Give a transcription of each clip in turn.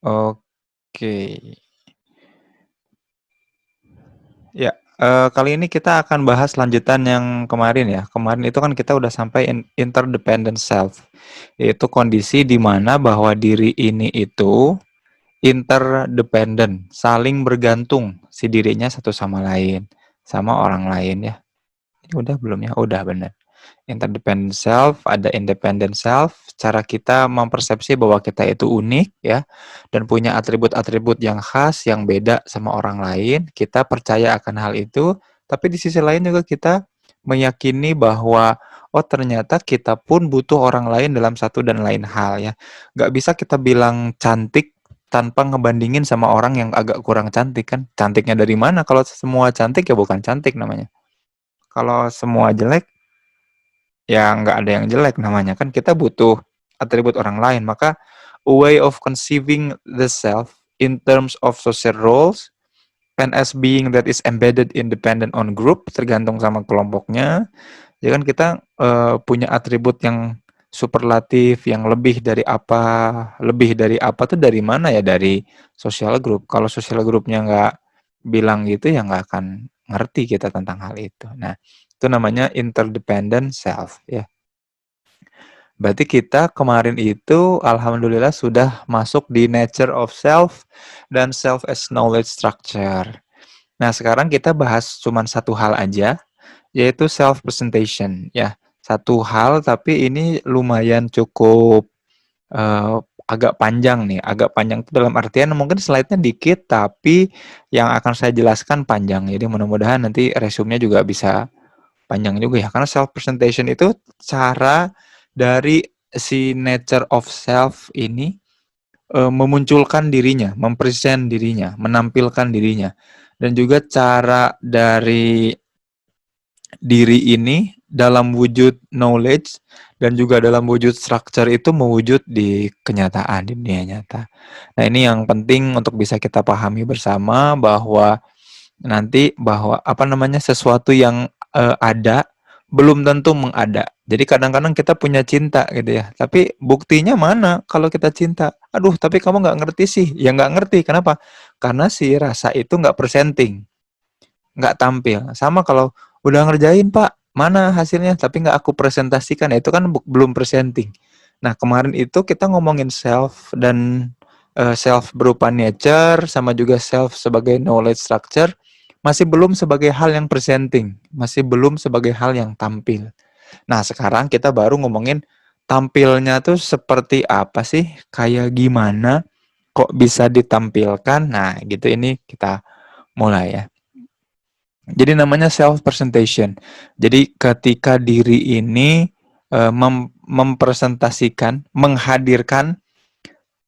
Oke. Ya, kali ini kita akan bahas lanjutan yang kemarin ya. Kemarin itu kan kita udah sampai interdependent self, yaitu kondisi di mana bahwa diri ini itu interdependent, saling bergantung si dirinya satu sama lain, sama orang lain ya. Ini udah belum ya? Udah bener. Interdependent self, ada independent self, cara kita mempersepsi bahwa kita itu unik ya, dan punya atribut-atribut yang khas, yang beda sama orang lain, kita percaya akan hal itu, tapi di sisi lain juga kita meyakini bahwa, oh ternyata kita pun butuh orang lain dalam satu dan lain hal ya. Nggak bisa kita bilang cantik tanpa ngebandingin sama orang yang agak kurang cantik kan. Cantiknya dari mana? Kalau semua cantik ya bukan cantik namanya. Kalau semua jelek, ya nggak ada yang jelek namanya kan kita butuh atribut orang lain maka a way of conceiving the self in terms of social roles and as being that is embedded independent on group tergantung sama kelompoknya ya kan kita punya atribut yang superlatif yang lebih dari apa tuh dari mana ya dari social group kalau social groupnya nggak bilang gitu ya nggak akan ngerti kita tentang hal itu nah itu namanya interdependent self ya. Berarti kita kemarin itu alhamdulillah sudah masuk di nature of self dan self as knowledge structure. Nah, sekarang kita bahas cuman satu hal aja, yaitu self presentation ya. Satu hal tapi ini lumayan cukup agak panjang nih. Agak panjang itu dalam artian mungkin slide-nya dikit tapi yang akan saya jelaskan panjang. Jadi mudah-mudahan nanti resumenya juga bisa panjang juga ya karena self presentation itu cara dari si nature of self ini memunculkan dirinya, mempresent dirinya, menampilkan dirinya dan juga cara dari diri ini dalam wujud knowledge dan juga dalam wujud structure itu mewujud di kenyataan di dunia nyata. Nah, ini yang penting untuk bisa kita pahami bersama bahwa bahwa apa namanya sesuatu yang ada belum tentu mengada. Jadi kadang-kadang kita punya cinta gitu ya, tapi buktinya mana kalau kita cinta? Aduh, tapi kamu nggak ngerti sih. Ya nggak ngerti, kenapa? Karena si rasa itu nggak presenting, nggak tampil. Sama kalau udah ngerjain Pak, mana hasilnya? Tapi nggak aku presentasikan, ya itu kan belum presenting. Nah kemarin itu kita ngomongin self dan self berupa nature sama juga self sebagai knowledge structure masih belum sebagai hal yang presenting, masih belum sebagai hal yang tampil. Nah sekarang kita baru ngomongin tampilnya tuh seperti apa sih, kayak gimana, kok bisa ditampilkan. Nah gitu ini kita mulai ya. Jadi namanya self presentation. Jadi ketika diri ini mempresentasikan, menghadirkan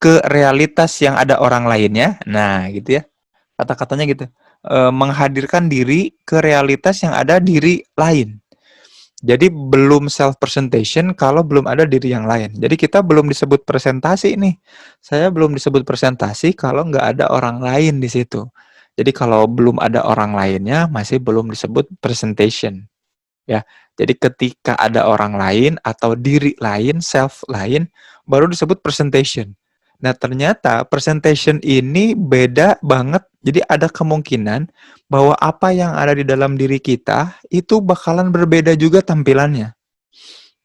ke realitas yang ada orang lainnya. Nah, gitu ya. Kata-katanya gitu. Menghadirkan diri ke realitas yang ada diri lain. Jadi belum self presentation kalau belum ada diri yang lain. Jadi kita belum disebut presentasi nih. Saya belum disebut presentasi kalau nggak ada orang lain di situ. Jadi kalau belum ada orang lainnya masih belum disebut presentation. Ya. Jadi ketika ada orang lain atau diri lain, self lain, baru disebut presentation. Nah, ternyata presentation ini beda banget. Jadi ada kemungkinan bahwa apa yang ada di dalam diri kita itu bakalan berbeda juga tampilannya.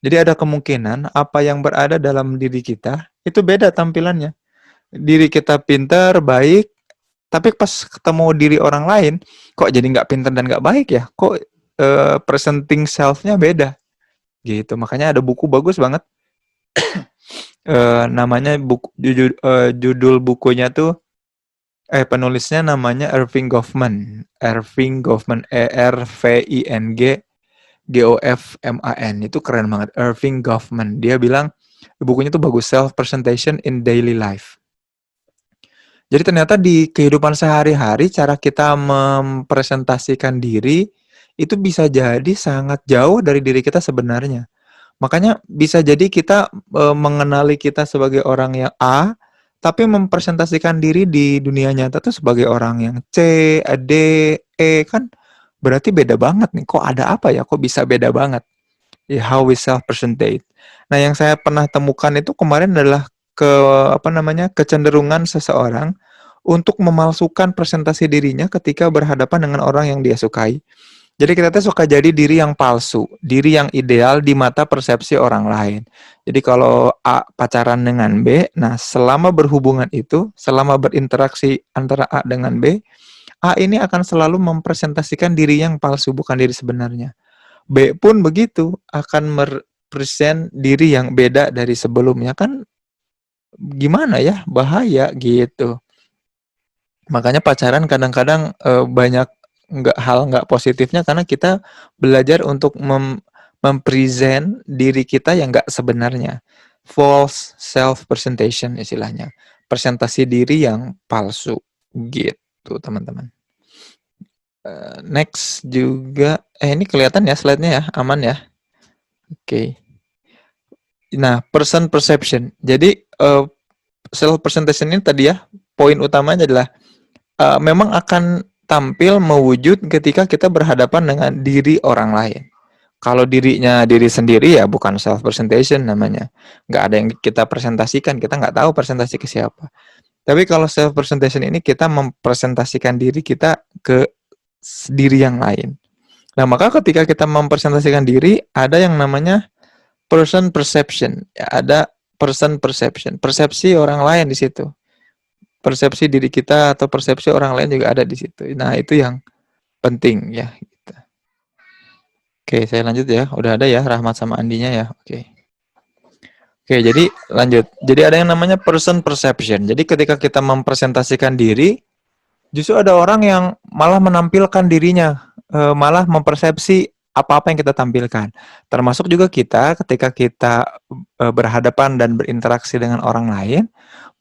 Jadi ada kemungkinan apa yang berada dalam diri kita itu beda tampilannya. Diri kita pintar, baik, tapi pas ketemu diri orang lain, kok jadi nggak pintar dan nggak baik ya? Kok presenting self-nya beda? Gitu. Makanya ada buku bagus banget. Namanya judul bukunya tuh penulisnya namanya Irving Goffman. Irving Goffman, Erving Goffman. Itu keren banget. Irving Goffman. Dia bilang bukunya tuh bagus, Self Presentation in Daily Life. Jadi ternyata di kehidupan sehari-hari cara kita mempresentasikan diri itu bisa jadi sangat jauh dari diri kita sebenarnya. Makanya bisa jadi kita mengenali kita sebagai orang yang A, tapi mempresentasikan diri di dunia nyata tuh sebagai orang yang C, D, E kan berarti beda banget nih. Kok ada apa ya? Kok bisa beda banget? How we self presentate. Nah, yang saya pernah temukan itu kemarin adalah kecenderungan seseorang untuk memalsukan presentasi dirinya ketika berhadapan dengan orang yang dia sukai. Jadi kita tuh suka jadi diri yang palsu, diri yang ideal di mata persepsi orang lain. Jadi kalau A pacaran dengan B, nah selama berhubungan itu, selama berinteraksi antara A dengan B, A ini akan selalu mempresentasikan diri yang palsu, bukan diri sebenarnya. B pun begitu, akan merepresent diri yang beda dari sebelumnya. Kan gimana ya, bahaya gitu. Makanya pacaran kadang-kadang banyak nggak positifnya karena kita belajar untuk mempresent diri kita yang nggak sebenarnya. False self presentation istilahnya. Presentasi diri yang palsu gitu, teman-teman. Next juga ini kelihatan ya slide-nya ya, aman ya. Oke. Nah, person perception. Jadi self presentation ini tadi ya, poin utamanya adalah memang akan tampil mewujud ketika kita berhadapan dengan diri orang lain. Kalau dirinya diri sendiri ya bukan self presentation namanya. Nggak ada yang kita presentasikan, kita nggak tahu presentasi ke siapa. Tapi kalau self presentation ini kita mempresentasikan diri kita ke diri yang lain. Nah, maka ketika kita mempresentasikan diri, ada yang namanya person perception. Ya, ada person perception, persepsi orang lain di situ. Persepsi diri kita atau persepsi orang lain juga ada di situ. Nah, itu yang penting ya. Gitu. Oke, saya lanjut ya. Udah ada ya Rahmat sama Andinya ya. Oke. Oke, jadi lanjut. Jadi ada yang namanya person perception. Jadi ketika kita mempresentasikan diri, justru ada orang yang malah menampilkan dirinya, malah mempersepsi apa-apa yang kita tampilkan. Termasuk juga kita ketika kita berhadapan dan berinteraksi dengan orang lain,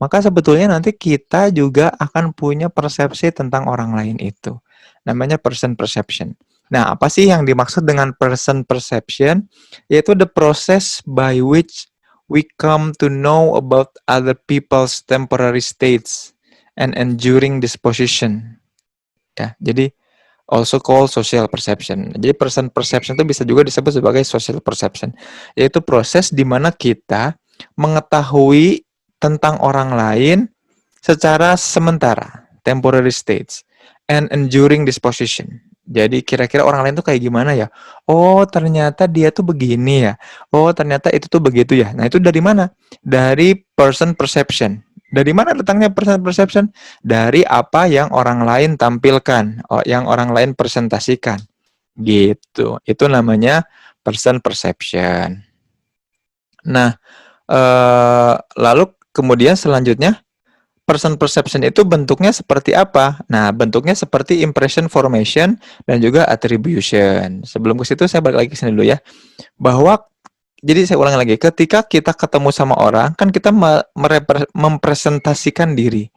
maka sebetulnya nanti kita juga akan punya persepsi tentang orang lain itu. Namanya person perception. Nah, apa sih yang dimaksud dengan person perception? Yaitu the process by which we come to know about other people's temporary states and enduring disposition. Ya, jadi also called social perception. Jadi person perception itu bisa juga disebut sebagai social perception, yaitu proses di mana kita mengetahui tentang orang lain secara sementara, temporary states, and enduring disposition. Jadi kira-kira orang lain tuh kayak gimana ya? Oh, ternyata dia tuh begini ya. Oh, ternyata itu tuh begitu ya. Nah, itu dari mana? Dari person perception. Dari mana datangnya person perception? Dari apa yang orang lain tampilkan, yang orang lain presentasikan. Gitu. Itu namanya person perception. Nah, lalu kemudian selanjutnya person perception itu bentuknya seperti apa? Nah, bentuknya seperti impression formation dan juga attribution. Sebelum ke situ saya balik lagi ke sini dulu ya. Bahwa jadi saya ulangi lagi, ketika kita ketemu sama orang, kan kita mempresentasikan diri.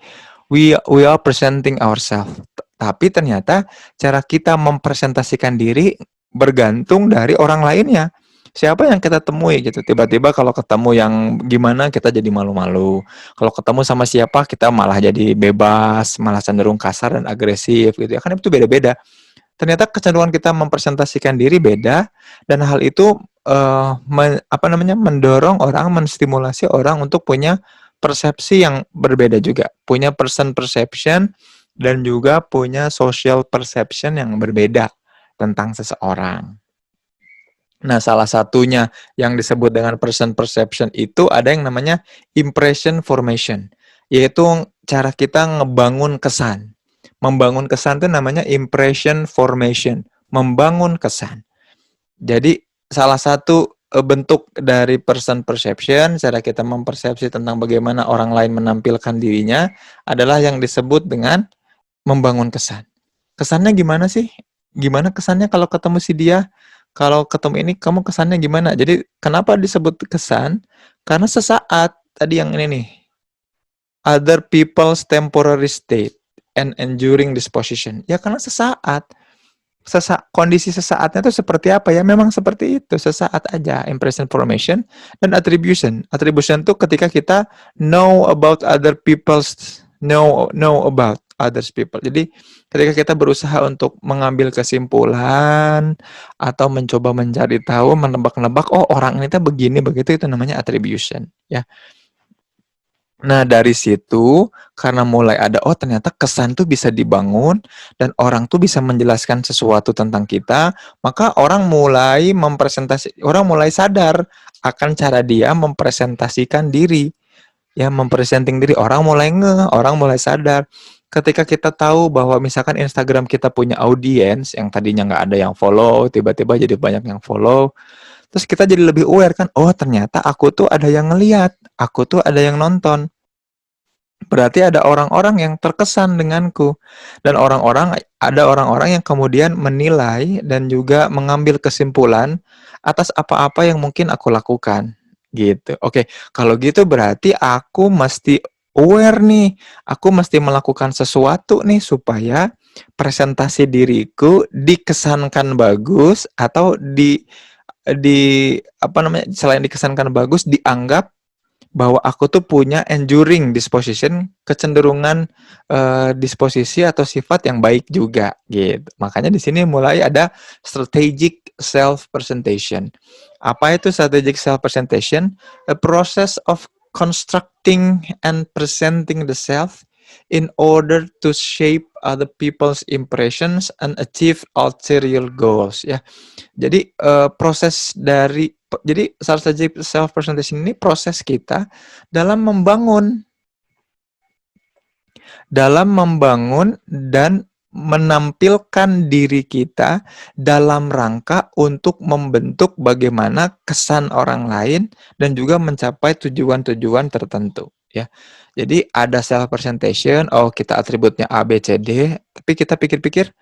We are presenting ourselves. Tapi ternyata cara kita mempresentasikan diri bergantung dari orang lainnya. Siapa yang kita temui gitu. Tiba-tiba kalau ketemu yang gimana kita jadi malu-malu. Kalau ketemu sama siapa kita malah jadi bebas, malah cenderung kasar dan agresif gitu ya. Kan itu beda-beda. Ternyata kecenderungan kita mempresentasikan diri beda dan hal itu mendorong orang, menstimulasi orang untuk punya persepsi yang berbeda juga. Punya person perception dan juga punya social perception yang berbeda tentang seseorang. Nah, salah satunya yang disebut dengan person perception itu ada yang namanya impression formation, yaitu cara kita ngebangun kesan. Membangun kesan itu namanya impression formation, membangun kesan. Jadi, salah satu bentuk dari person perception, cara kita mempersepsi tentang bagaimana orang lain menampilkan dirinya adalah yang disebut dengan membangun kesan. Kesannya gimana sih? Gimana kesannya kalau ketemu si dia? Kalau ketemu ini kamu kesannya gimana? Jadi kenapa disebut kesan? Karena sesaat tadi yang ini nih. Other people's temporary state and enduring disposition. Ya karena sesaat. Kondisi sesaatnya itu seperti apa ya? Memang seperti itu, sesaat aja. Impression formation dan attribution. Attribution itu ketika kita know about other people's know about others people. Jadi ketika kita berusaha untuk mengambil kesimpulan atau mencoba mencari tahu, menebak-nebak, oh orang ini tuh begini begitu, itu namanya attribution ya. Nah, dari situ, karena mulai ada, oh ternyata kesan tuh bisa dibangun, dan orang tuh bisa menjelaskan sesuatu tentang kita, maka orang mulai sadar akan cara dia mempresentasikan diri. Ya, mempresenting diri, orang mulai orang mulai sadar. Ketika kita tahu bahwa misalkan Instagram kita punya audiens, yang tadinya nggak ada yang follow, tiba-tiba jadi banyak yang follow, terus kita jadi lebih aware kan, oh ternyata aku tuh ada yang ngeliat, aku tuh ada yang nonton. Berarti ada orang-orang yang terkesan denganku, dan ada orang-orang yang kemudian menilai dan juga mengambil kesimpulan atas apa-apa yang mungkin aku lakukan, gitu. Oke, kalau gitu berarti aku mesti aware nih, aku mesti melakukan sesuatu nih supaya presentasi diriku dikesankan bagus, atau apa namanya, selain dikesankan bagus, dianggap bahwa aku tuh punya enduring disposition, kecenderungan disposisi atau sifat yang baik juga, gitu. Makanya di sini mulai ada strategic self presentation. Apa itu strategic self presentation? A process of constructing and presenting the self in order to shape other people's impressions and achieve ulterior goals, ya. Jadi strategic self presentation ini proses kita dalam membangun dan menampilkan diri kita dalam rangka untuk membentuk bagaimana kesan orang lain dan juga mencapai tujuan-tujuan tertentu, ya. Jadi ada self presentation, oh kita atributnya A, B, C, D, tapi kita pikir-pikir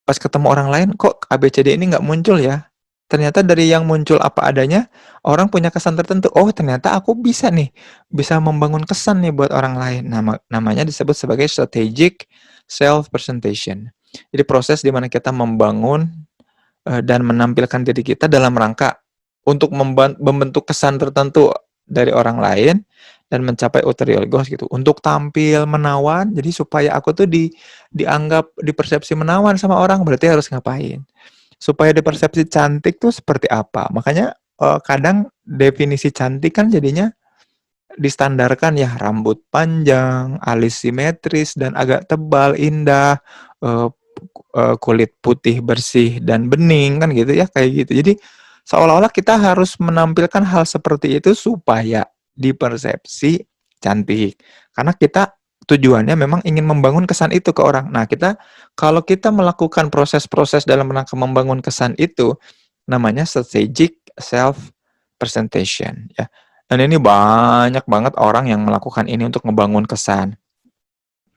pas ketemu orang lain, kok ABCD ini nggak muncul ya? Ternyata dari yang muncul apa adanya, orang punya kesan tertentu. Oh, ternyata aku bisa nih, bisa membangun kesan nih buat orang lain. Namanya disebut sebagai strategic self presentation. Jadi proses di mana kita membangun dan menampilkan diri kita dalam rangka untuk membentuk kesan tertentu dari orang lain dan mencapai ulterior goals gitu. Untuk tampil menawan, jadi supaya aku tuh dianggap dipersepsi menawan sama orang, berarti harus ngapain? Supaya dipersepsi cantik tuh seperti apa? Makanya kadang definisi cantik kan jadinya distandarkan ya, rambut panjang, alis simetris dan agak tebal, indah, eh, kulit putih bersih dan bening kan gitu ya, kayak gitu. Jadi seolah-olah kita harus menampilkan hal seperti itu supaya dipersepsi cantik. Karena kita tujuannya memang ingin membangun kesan itu ke orang. Nah, kalau kita melakukan proses-proses dalam rangka membangun kesan itu, namanya strategic self presentation, ya. Dan ini banyak banget orang yang melakukan ini untuk membangun kesan.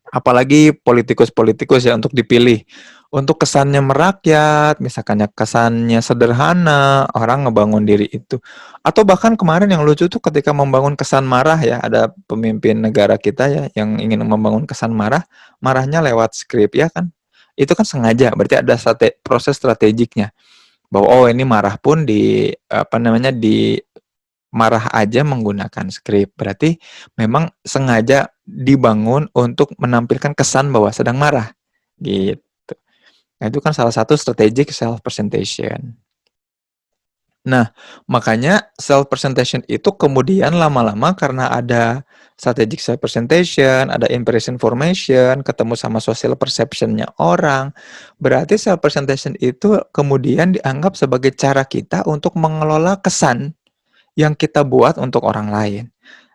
Apalagi politikus-politikus ya, untuk dipilih. Untuk kesannya merakyat, misalkan kesannya sederhana, orang ngebangun diri itu. Atau bahkan kemarin yang lucu tuh ketika membangun kesan marah ya, ada pemimpin negara kita ya yang ingin membangun kesan marah, marahnya lewat skrip ya kan. Itu kan sengaja, berarti ada proses strategiknya. Bahwa oh ini marah pun marah aja menggunakan skrip. Berarti memang sengaja dibangun untuk menampilkan kesan bahwa sedang marah, gitu. Nah, itu kan salah satu strategic self presentation. Nah, makanya self presentation itu kemudian lama-lama karena ada strategic self presentation, ada impression formation, ketemu sama social perception-nya orang, berarti self presentation itu kemudian dianggap sebagai cara kita untuk mengelola kesan yang kita buat untuk orang lain.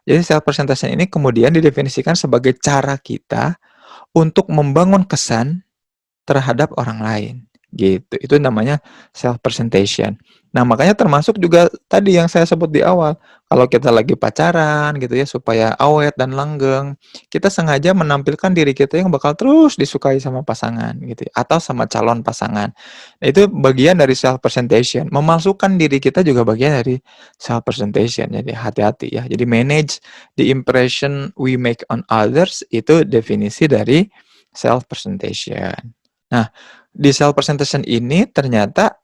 Jadi self presentation ini kemudian didefinisikan sebagai cara kita untuk membangun kesan terhadap orang lain, gitu. Itu namanya self presentation. Nah, makanya termasuk juga tadi yang saya sebut di awal, kalau kita lagi pacaran gitu ya, supaya awet dan langgeng, kita sengaja menampilkan diri kita yang bakal terus disukai sama pasangan gitu ya, atau sama calon pasangan. Nah, itu bagian dari self presentation. Memasukkan diri kita juga bagian dari self presentation. Jadi hati-hati ya. Jadi manage the impression we make on others, itu definisi dari self presentation. Nah, di self presentation ini ternyata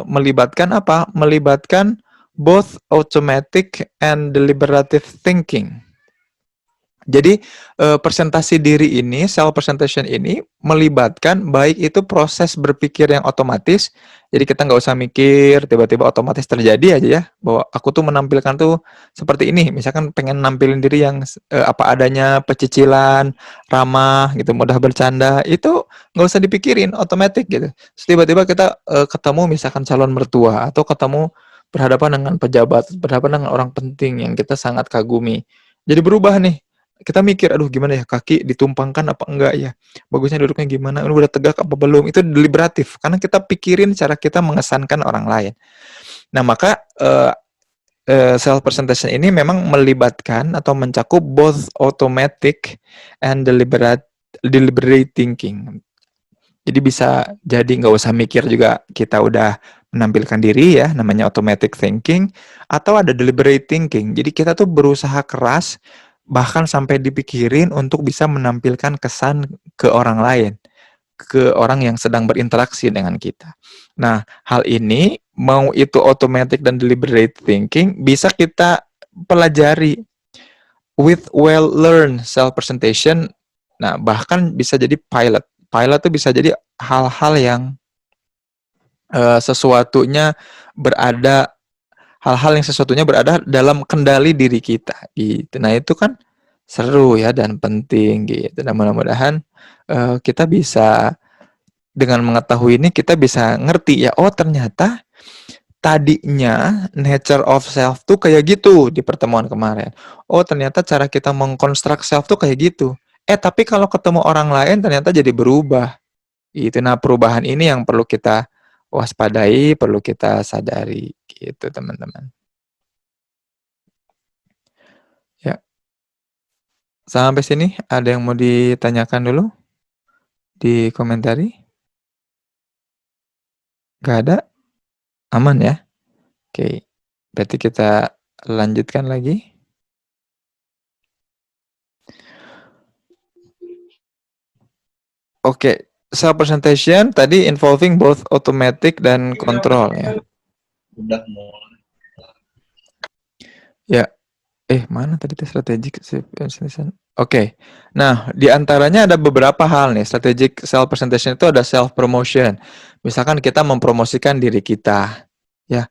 melibatkan apa? Melibatkan both automatic and deliberative thinking. Jadi presentasi diri ini, self presentation ini melibatkan baik itu proses berpikir yang otomatis, jadi kita nggak usah mikir, tiba-tiba otomatis terjadi aja ya, bahwa aku tuh menampilkan tuh seperti ini, misalkan pengen nampilin diri yang apa adanya, pecicilan, ramah gitu, mudah bercanda, itu nggak usah dipikirin, otomatis gitu. Terus tiba-tiba kita ketemu misalkan calon mertua atau ketemu berhadapan dengan pejabat, berhadapan dengan orang penting yang kita sangat kagumi. Jadi berubah nih, kita mikir, aduh gimana ya, kaki ditumpangkan apa enggak ya, bagusnya duduknya gimana, udah tegak apa belum, itu deliberatif, karena kita pikirin cara kita mengesankan orang lain. Nah maka self presentation ini memang melibatkan atau mencakup both automatic and deliberate thinking. Jadi bisa jadi nggak usah mikir juga kita udah menampilkan diri ya, namanya automatic thinking, atau ada deliberate thinking. Jadi kita tuh berusaha keras, bahkan sampai dipikirin untuk bisa menampilkan kesan ke orang lain, ke orang yang sedang berinteraksi dengan kita. Nah, hal ini, mau itu automatic dan deliberate thinking, bisa kita pelajari with well-learned self-presentation. Nah, bahkan bisa jadi pilot. Pilot itu bisa jadi hal-hal yang sesuatunya berada hal-hal yang sesuatunya berada dalam kendali diri kita gitu. Nah, itu kan seru ya dan penting gitu. Dan mudah-mudahan kita bisa dengan mengetahui ini kita bisa ngerti ya, oh ternyata tadinya nature of self tuh kayak gitu di pertemuan kemarin. Oh, ternyata cara kita mengkonstruk self tuh kayak gitu. Tapi kalau ketemu orang lain ternyata jadi berubah. Itu. Nah, perubahan ini yang perlu kita waspadai, perlu kita sadari gitu, teman-teman. Ya. Sampai sini ada yang mau ditanyakan dulu? Di komentari? Gak ada? Aman ya? Oke. Berarti kita lanjutkan lagi. Oke. Self presentation tadi involving both automatic dan control ya. Udah mulai. Ya. Mana tadi strategic self presentation? Oke. Nah, di antaranya ada beberapa hal nih. Strategic self presentation itu ada self promotion. Misalkan kita mempromosikan diri kita, ya.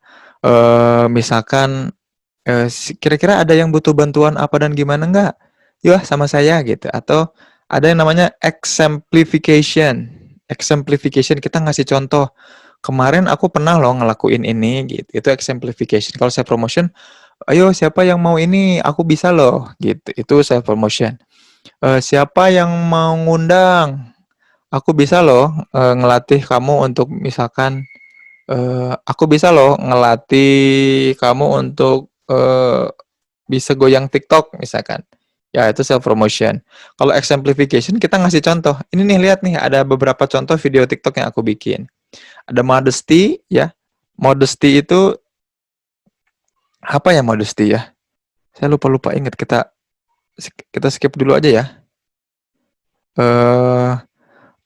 Misalkan kira-kira ada yang butuh bantuan apa dan gimana enggak? Yuk sama saya gitu. Atau ada yang namanya exemplification. Exemplification kita ngasih contoh. Kemarin aku pernah loh ngelakuin ini gitu. Itu exemplification. Kalau self promotion, ayo siapa yang mau ini, aku bisa loh gitu. Itu self promotion. Siapa yang mau ngundang, aku bisa loh ngelatih kamu untuk misalkan aku bisa loh ngelatih kamu untuk bisa goyang TikTok misalkan. Ya, itu self promotion. Kalau exemplification kita ngasih contoh. Ini nih, lihat nih, ada beberapa contoh video TikTok yang aku bikin. Ada modesty ya. Modesty itu apa ya, modesty ya? Saya lupa ingat, kita skip dulu aja ya.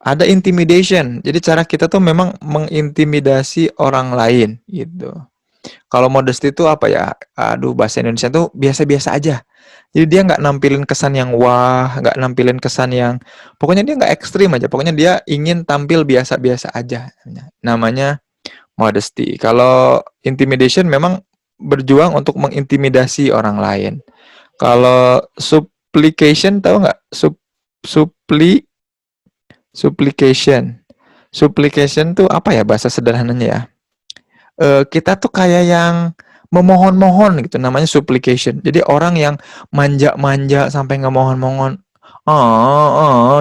Ada intimidation. Jadi cara kita tuh memang mengintimidasi orang lain gitu. Kalau modesty itu apa ya? Aduh, bahasa Indonesia tuh biasa-biasa aja. Jadi dia nggak nampilin kesan yang wah, nggak nampilin kesan yang, pokoknya dia nggak ekstrim aja. Pokoknya dia ingin tampil biasa-biasa aja. Namanya modesty. Kalau intimidation memang berjuang untuk mengintimidasi orang lain. Kalau supplication, tahu nggak? Supplication. Supplication tuh apa ya bahasa sederhananya ya? Kita tuh kayak yang memohon-mohon gitu, namanya supplication. Jadi orang yang manja-manja sampai ngemohon-mohon,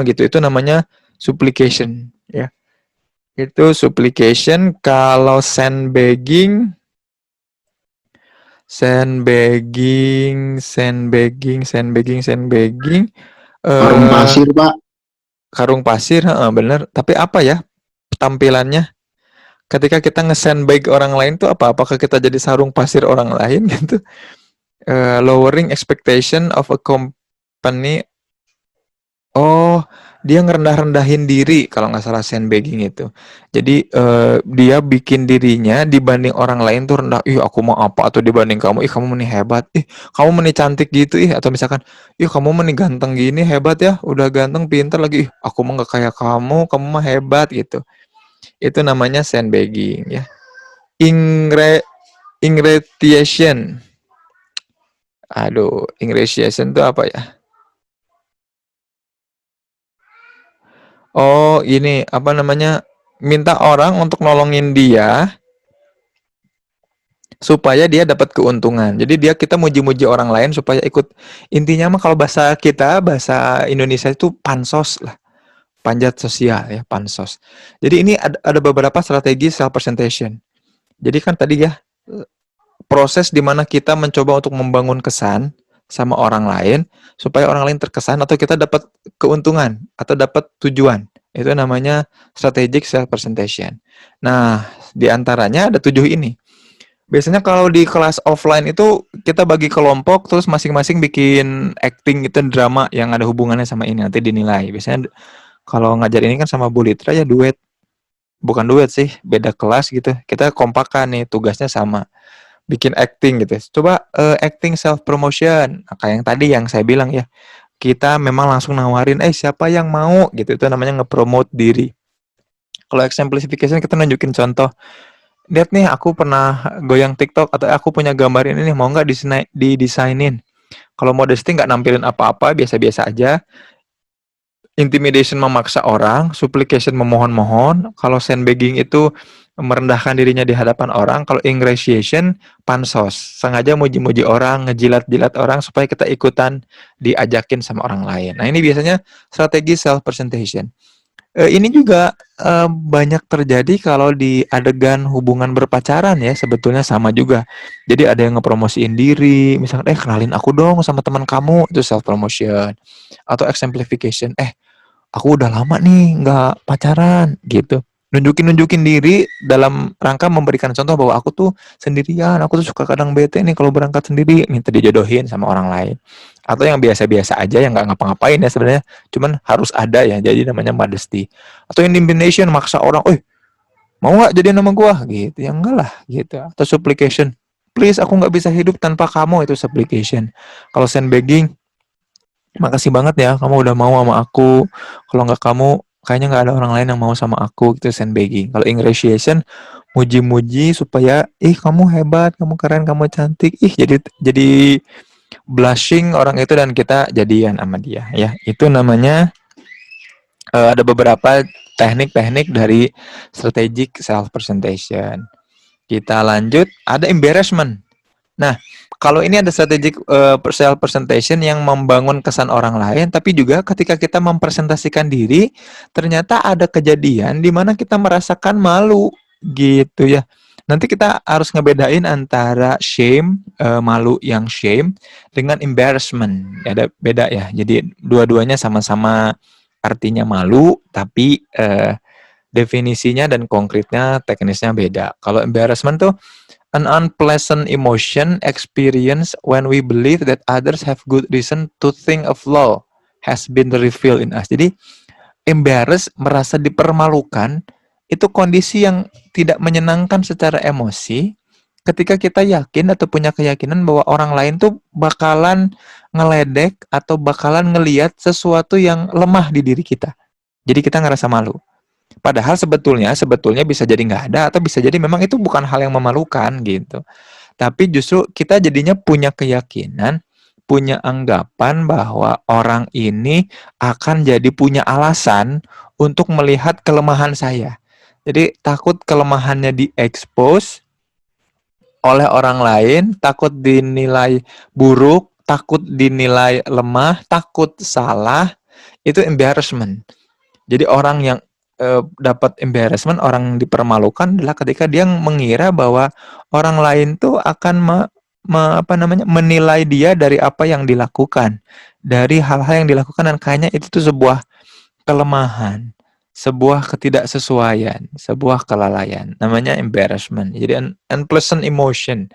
gitu, itu namanya supplication ya. Itu supplication. Kalau sandbagging, Karung pasir, Pak. Karung pasir, bener. Tapi apa ya tampilannya? Ketika kita nge-sandbag orang lain tuh apa? Apakah kita jadi sarung pasir orang lain gitu? Lowering expectation of a company Oh, dia ngerendah-rendahin diri kalau nggak salah sandbagging itu. Jadi dia bikin dirinya dibanding orang lain tuh rendah. Ih, aku mau apa? Atau dibanding kamu, ih kamu meni hebat. Ih, kamu meni cantik gitu. Ih, atau misalkan, ih kamu meni ganteng gini hebat ya. Udah ganteng, pinter lagi. Ih, aku mah nggak kayak kamu mah hebat gitu. Itu namanya sandbagging ya. Ingre Ingratiation. Aduh, ingratiation itu apa ya? Oh, ini apa namanya? Minta orang untuk nolongin dia supaya dia dapat keuntungan. Jadi kita muji-muji orang lain supaya ikut. Intinya mah kalau bahasa kita, bahasa Indonesia itu pansos lah, panjat sosial ya, pansos. Jadi ini ada beberapa strategi self presentation. Jadi kan tadi ya, proses di mana kita mencoba untuk membangun kesan sama orang lain supaya orang lain terkesan atau kita dapat keuntungan atau dapat tujuan. Itu namanya strategic self presentation. Nah, di antaranya ada 7 ini. Biasanya kalau di kelas offline itu kita bagi kelompok terus masing-masing bikin acting itu drama yang ada hubungannya sama ini nanti dinilai. Biasanya kalau ngajar ini kan sama Bu Litra ya duet. Bukan duet sih, beda kelas gitu. Kita kompakan nih, tugasnya sama. Bikin acting gitu. Coba acting self promotion. Nah, kayak yang tadi yang saya bilang ya. Kita memang langsung nawarin, siapa yang mau gitu. Itu namanya nge-promote diri. Kalau exemplification kita nunjukin contoh. Lihat nih, aku pernah goyang TikTok atau aku punya gambar ini nih, mau nggak didesainin? Kalau modesty nggak nampilin apa-apa, biasa-biasa aja. Intimidation memaksa orang, supplication memohon-mohon. Kalau sandbagging itu merendahkan dirinya di hadapan orang. Kalau ingratiation, pansos. Sengaja muji-muji orang, ngejilat-jilat orang supaya kita ikutan diajakin sama orang lain. Nah ini biasanya strategi self-presentation. Ini juga banyak terjadi kalau di adegan hubungan berpacaran ya, sebetulnya sama juga. Jadi ada yang ngepromosiin diri, misalkan, kenalin aku dong sama teman kamu, itu self promotion. Atau exemplification, aku udah lama nih nggak pacaran gitu. Nunjukin diri dalam rangka memberikan contoh bahwa aku tuh sendirian, aku tuh suka kadang bete nih kalau berangkat sendiri, minta dijodohin sama orang lain. Atau yang biasa-biasa aja yang nggak ngapa-ngapain ya sebenarnya, cuman harus ada ya, jadi namanya modesty. Atau intimidation maksa orang, mau nggak jadi nama gua gitu, ya enggak lah gitu. Atau supplication, please aku nggak bisa hidup tanpa kamu, itu supplication. Kalau sandbagging, makasih banget ya kamu udah mau sama aku. Kalau nggak kamu, kayaknya nggak ada orang lain yang mau sama aku, gitu sandbagging. Kalau ingratiation, muji-muji supaya, kamu hebat, kamu keren, kamu cantik. Jadi blushing orang itu dan kita jadian sama dia ya. Itu namanya ada beberapa teknik-teknik dari strategic self presentation. Kita lanjut, ada embarrassment. Nah, kalau ini ada strategic self presentation yang membangun kesan orang lain, tapi juga ketika kita mempresentasikan diri, ternyata ada kejadian di mana kita merasakan malu gitu ya. Nanti kita harus ngebedain antara shame, malu yang shame, dengan embarrassment. Ada beda ya. Jadi dua-duanya sama-sama artinya malu, tapi definisinya dan konkretnya teknisnya beda. Kalau embarrassment tuh an unpleasant emotion experience when we believe that others have good reason to think a flaw has been revealed in us. Jadi embarrass, merasa dipermalukan, itu kondisi yang tidak menyenangkan secara emosi ketika kita yakin atau punya keyakinan bahwa orang lain tuh bakalan ngeledek atau bakalan ngeliat sesuatu yang lemah di diri kita. Jadi kita ngerasa malu. Padahal sebetulnya bisa jadi nggak ada atau bisa jadi memang itu bukan hal yang memalukan gitu. Tapi justru kita jadinya punya keyakinan, punya anggapan bahwa orang ini akan jadi punya alasan untuk melihat kelemahan saya. Jadi takut kelemahannya diekspos oleh orang lain, takut dinilai buruk, takut dinilai lemah, takut salah, itu embarrassment. Jadi orang yang dapat embarrassment, orang dipermalukan adalah ketika dia mengira bahwa orang lain tuh akan menilai dia dari apa yang dilakukan, dari hal-hal yang dilakukan dan kayaknya itu tuh sebuah kelemahan, sebuah ketidaksesuaian, sebuah kelalaian. Namanya embarrassment. Jadi unpleasant emotion.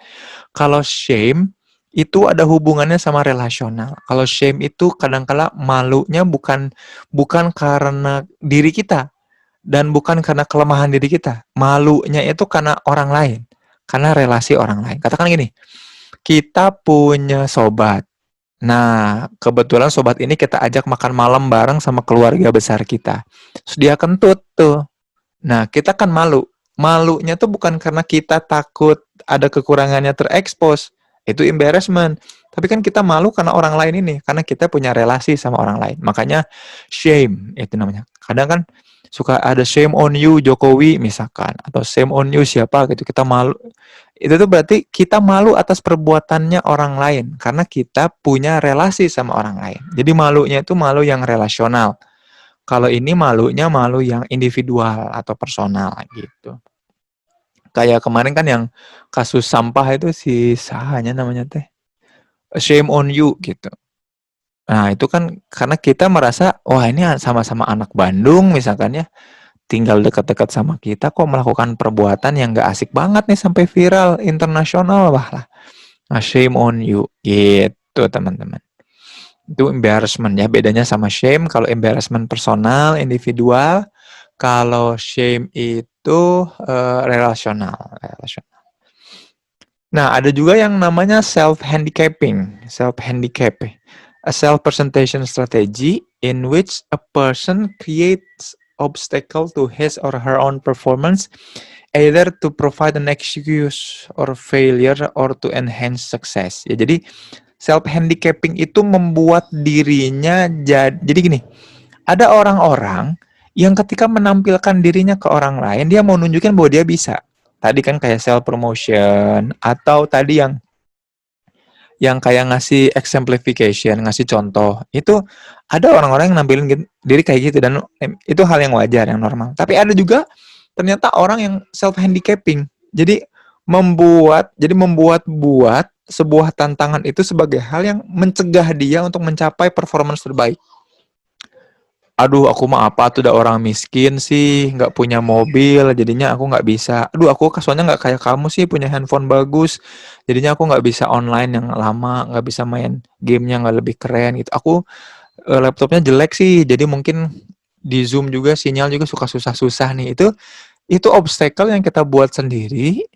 Kalau shame itu ada hubungannya sama relasional. Kalau shame itu kadang-kala malunya bukan karena diri kita dan bukan karena kelemahan diri kita. Malunya itu karena orang lain, karena relasi orang lain. Katakan gini, kita punya sobat. Nah, kebetulan sobat ini kita ajak makan malam bareng sama keluarga besar kita. Terus dia kentut tuh. Nah, kita kan malu. Malunya tuh bukan karena kita takut ada kekurangannya terekspos. Itu embarrassment. Tapi kan kita malu karena orang lain ini. Karena kita punya relasi sama orang lain. Makanya shame itu namanya. Kadang kan suka ada shame on you Jokowi misalkan. Atau shame on you siapa gitu. Kita malu. Itu tuh berarti kita malu atas perbuatannya orang lain. Karena kita punya relasi sama orang lain. Jadi malunya itu malu yang relasional. Kalau ini malunya malu yang individual atau personal gitu. Kayak kemarin kan yang kasus sampah itu si sahanya namanya teh. Shame on you gitu. Nah, itu kan karena kita merasa wah ini sama-sama anak Bandung misalkan ya, tinggal dekat-dekat sama kita kok melakukan perbuatan yang gak asik banget nih sampai viral internasional lah. Nah, shame on you gitu teman-teman. Itu embarrassment ya, bedanya sama shame. Kalau embarrassment personal, individual. Kalau shame itu relasional. Nah, ada juga yang namanya self-handicapping. Self-handicap. A self-presentation strategy in which a person creates obstacle to his or her own performance, either to provide an excuse or failure or to enhance success. Ya, jadi self-handicapping itu membuat dirinya jadi gini, ada orang-orang yang ketika menampilkan dirinya ke orang lain, dia mau nunjukin bahwa dia bisa. Tadi kan kayak self-promotion, atau tadi yang kayak ngasih exemplification, ngasih contoh. Itu ada orang-orang yang nampilin diri kayak gitu, dan itu hal yang wajar, yang normal. Tapi ada juga ternyata orang yang self-handicapping. Jadi membuat sebuah tantangan itu sebagai hal yang mencegah dia untuk mencapai performance terbaik. Aduh, aku mah apa tuh udah orang miskin sih, nggak punya mobil, jadinya aku nggak bisa. Aduh, aku soalnya nggak kayak kamu sih, punya handphone bagus, jadinya aku nggak bisa online yang lama, nggak bisa main gamenya nggak lebih keren gitu. Aku laptopnya jelek sih, jadi mungkin di Zoom juga sinyal juga suka susah-susah nih. Itu obstacle yang kita buat sendiri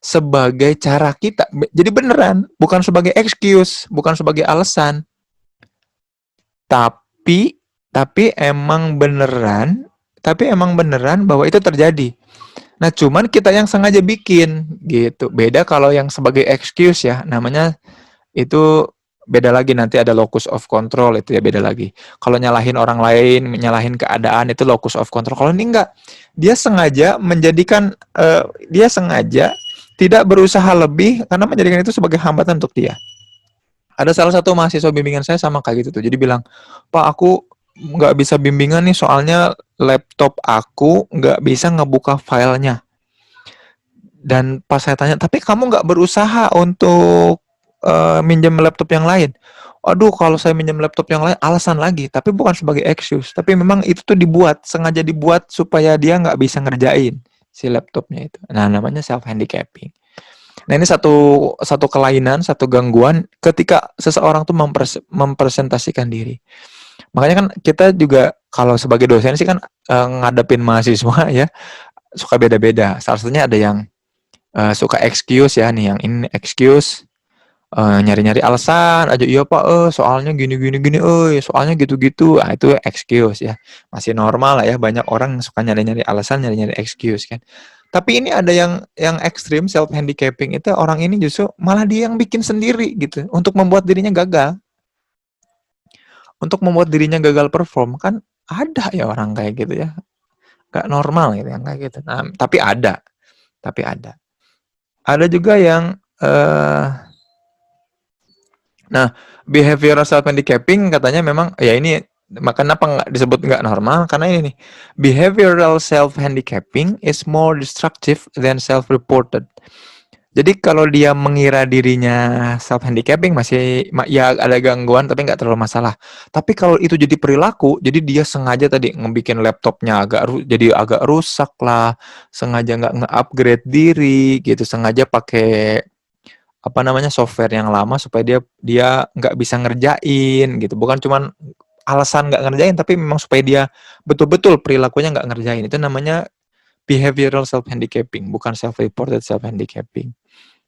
sebagai cara kita. Jadi beneran, bukan sebagai excuse, bukan sebagai alasan. Tapi emang beneran bahwa itu terjadi. Nah, cuman kita yang sengaja bikin gitu. Beda kalau yang sebagai excuse ya, namanya itu beda lagi, nanti ada locus of control itu ya beda lagi. Kalau nyalahin orang lain, nyalahin keadaan itu locus of control. Kalau ini enggak, dia sengaja dia sengaja tidak berusaha lebih karena menjadikan itu sebagai hambatan untuk dia. Ada salah satu mahasiswa bimbingan saya sama kayak gitu tuh. Jadi bilang, Pak, aku nggak bisa bimbingan nih soalnya laptop aku nggak bisa ngebuka filenya. Dan pas saya tanya, tapi kamu nggak berusaha untuk minjem laptop yang lain? Aduh, kalau saya minjem laptop yang lain, alasan lagi. Tapi bukan sebagai excuse. Tapi memang itu tuh sengaja dibuat supaya dia nggak bisa ngerjain si laptopnya itu. Nah, namanya self-handicapping. Nah, ini satu kelainan, satu gangguan ketika seseorang tuh mempresentasikan diri. Makanya kan kita juga kalau sebagai dosen sih kan ngadepin mahasiswa ya suka beda-beda. Salah satunya ada yang suka excuse ya nih, yang ini excuse nyari-nyari alasan aja, iya Pak, soalnya gini, soalnya gitu-gitu. Ah, itu excuse ya. Masih normal lah ya, banyak orang suka nyari-nyari alasan, nyari-nyari excuse kan. Tapi ini ada yang ekstrim, self handicapping itu orang ini justru malah dia yang bikin sendiri gitu untuk membuat dirinya gagal. Untuk membuat dirinya gagal perform, kan ada ya orang kayak gitu ya. Gak normal gitu yang kayak gitu. Nah, tapi ada. Ada juga yang nah, behavioral self handicapping katanya memang ya ini makanya apa nggak disebut nggak normal karena ini nih, behavioral self handicapping is more destructive than self reported. Jadi kalau dia mengira dirinya self handicapping masih ya ada gangguan tapi nggak terlalu masalah. Tapi kalau itu jadi perilaku, jadi dia sengaja tadi ngebikin laptopnya jadi agak rusak lah, sengaja nggak nge-upgrade diri gitu, sengaja pakai software yang lama supaya dia nggak bisa ngerjain gitu. Bukan cuman alasan nggak ngerjain, tapi memang supaya dia betul-betul perilakunya nggak ngerjain. Itu namanya behavioral self-handicapping, bukan self-reported self-handicapping.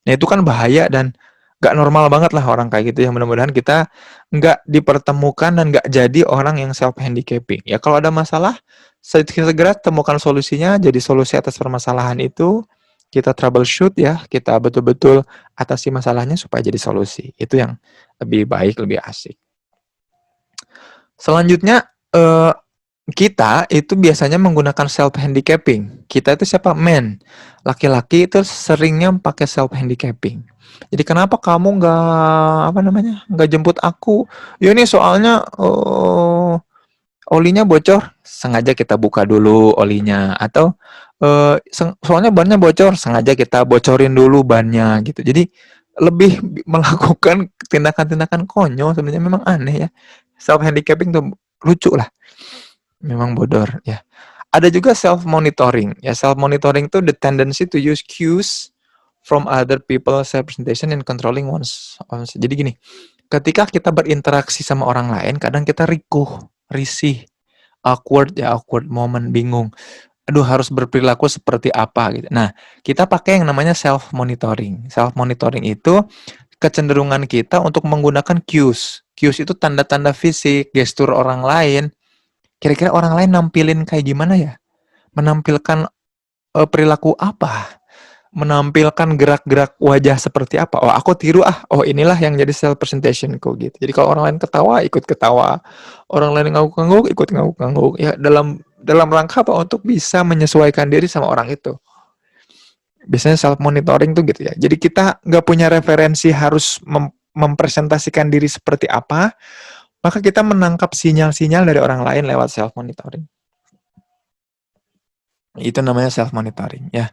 Nah, itu kan bahaya dan nggak normal banget lah orang kayak gitu. Yang mudah-mudahan kita nggak dipertemukan dan nggak jadi orang yang self-handicapping. Ya, kalau ada masalah, segera temukan solusinya, jadi solusi atas permasalahan itu, kita troubleshoot ya, kita betul-betul atasi masalahnya supaya jadi solusi. Itu yang lebih baik, lebih asik. Selanjutnya, kita itu biasanya menggunakan self-handicapping. Kita itu siapa? Men. Laki-laki itu seringnya pakai self-handicapping. Jadi kenapa kamu nggak jemput aku? Ya ini soalnya olinya bocor, sengaja kita buka dulu olinya. Atau soalnya bannya bocor, sengaja kita bocorin dulu bannya gitu. Jadi lebih melakukan tindakan-tindakan konyol, sebenarnya memang aneh ya. Self-handicapping tuh lucu lah. Memang bodor ya. Ada juga self-monitoring. Ya, self-monitoring itu the tendency to use cues from other people's representation in controlling one's. Jadi gini, ketika kita berinteraksi sama orang lain, kadang kita risih, awkward moment, bingung. Aduh, harus berperilaku seperti apa gitu. Nah, kita pakai yang namanya self-monitoring. Self-monitoring itu kecenderungan kita untuk menggunakan cues. Cues itu tanda-tanda fisik, gestur orang lain. Kira-kira orang lain nampilin kayak gimana ya? Menampilkan perilaku apa? Menampilkan gerak-gerak wajah seperti apa? Oh, aku tiru Oh, inilah yang jadi self presentationku gitu. Jadi kalau orang lain ketawa, ikut ketawa. Orang lain ngangguk-ngangguk, ikut ngangguk-ngangguk. Ya, dalam rangka apa? Untuk bisa menyesuaikan diri sama orang itu. Biasanya self monitoring tuh gitu ya. Jadi kita nggak punya referensi harus mempresentasikan diri seperti apa, maka kita menangkap sinyal-sinyal dari orang lain lewat self-monitoring. Itu namanya self-monitoring ya.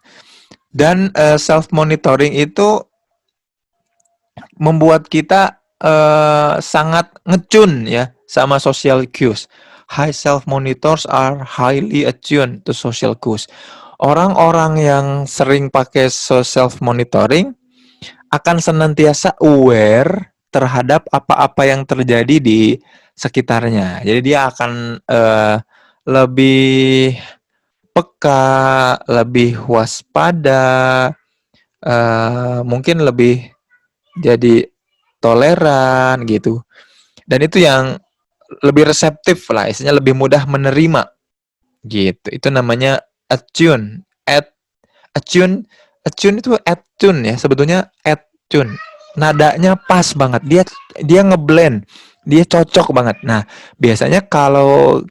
Dan self-monitoring itu membuat kita sangat ngecun ya sama social cues. High self-monitors are highly attuned to social cues. Orang-orang yang sering pakai self-monitoring akan senantiasa aware terhadap apa-apa yang terjadi di sekitarnya. Jadi dia akan lebih peka, lebih waspada, mungkin lebih jadi toleran gitu. Dan itu yang lebih reseptif lah, istilahnya lebih mudah menerima gitu. Itu namanya attune. Attune itu attune ya, sebetulnya attune. Nadanya pas banget. Dia ngeblend, dia cocok banget. Nah, biasanya kalau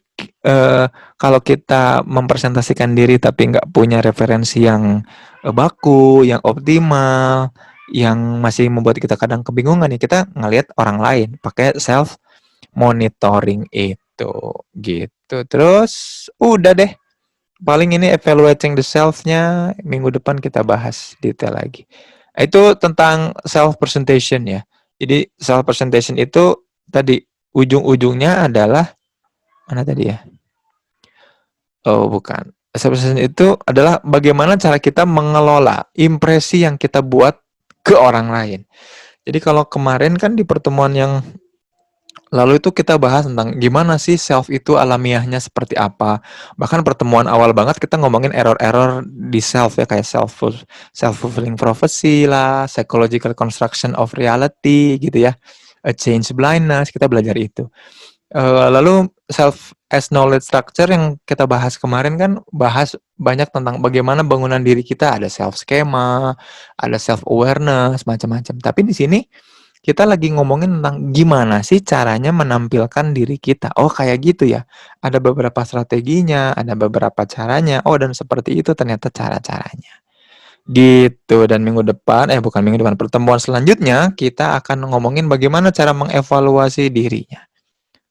kita mempresentasikan diri tapi nggak punya referensi yang baku, yang optimal, yang masih membuat kita kadang kebingungan ya, kita ngelihat orang lain pakai self monitoring itu gitu. Terus udah deh. Paling ini evaluating the self-nya minggu depan kita bahas detail lagi. Itu tentang self presentation ya. Jadi self presentation itu tadi ujung-ujungnya adalah mana tadi ya? Oh, bukan. Self presentation itu adalah bagaimana cara kita mengelola impresi yang kita buat ke orang lain. Jadi kalau kemarin kan di pertemuan yang lalu itu kita bahas tentang gimana sih self itu alamiahnya seperti apa. Bahkan pertemuan awal banget kita ngomongin error-error di self ya, kayak self-fulfilling prophecy lah, psychological construction of reality gitu ya, a change blindness, kita belajar itu. Lalu self as knowledge structure yang kita bahas kemarin kan bahas banyak tentang bagaimana bangunan diri kita, ada self schema, ada self awareness, macam-macam. Tapi di sini kita lagi ngomongin tentang gimana sih caranya menampilkan diri kita. Oh, kayak gitu ya. Ada beberapa strateginya, ada beberapa caranya. Oh, dan seperti itu ternyata cara-caranya. Gitu. Dan bukan minggu depan, pertemuan selanjutnya kita akan ngomongin bagaimana cara mengevaluasi dirinya.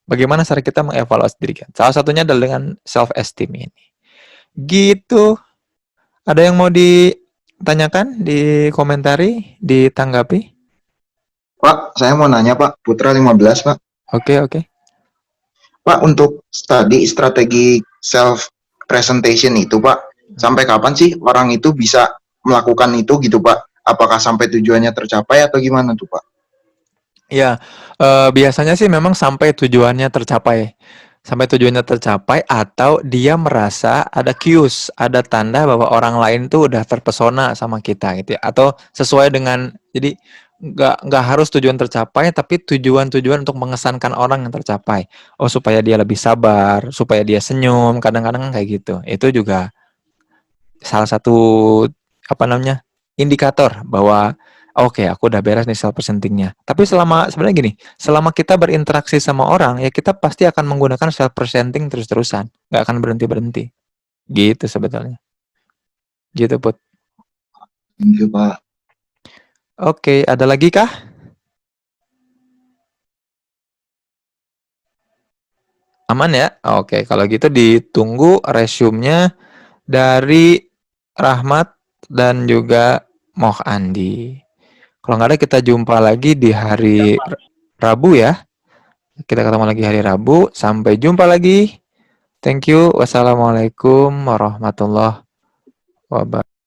Bagaimana cara kita mengevaluasi diri kita. Salah satunya adalah dengan self-esteem ini. Gitu. Ada yang mau ditanyakan, dikomentari, ditanggapi? Pak, saya mau nanya Pak, Putra 15 Pak. Oke. Pak, untuk strategi self presentation itu Pak, sampai kapan sih orang itu bisa melakukan itu gitu Pak? apakah sampai tujuannya tercapai atau gimana tuh Pak? Ya, biasanya sih memang sampai tujuannya tercapai. Sampai tujuannya tercapai atau dia merasa ada cues, ada tanda bahwa orang lain tuh udah terpesona sama kita gitu ya. Atau sesuai dengan, jadi nggak harus tujuan tercapai, tapi tujuan-tujuan untuk mengesankan orang yang tercapai. Oh, supaya dia lebih sabar, supaya dia senyum, kadang-kadang kan kayak gitu. Itu juga salah satu apa namanya indikator bahwa oke, aku udah beres nih self presentingnya. Tapi sebenarnya gini, selama kita berinteraksi sama orang ya kita pasti akan menggunakan self presenting terus-terusan, nggak akan berhenti berhenti. Gitu sebetulnya. Gitu Put. Thank you Pak. Oke, ada lagi kah? Aman ya? Oke, kalau gitu ditunggu resume-nya dari Rahmat dan juga Moh Andi. Kalau nggak ada kita jumpa lagi di hari Rabu ya. Kita ketemu lagi hari Rabu. Sampai jumpa lagi. Thank you. Wassalamualaikum warahmatullahi wabarakatuh.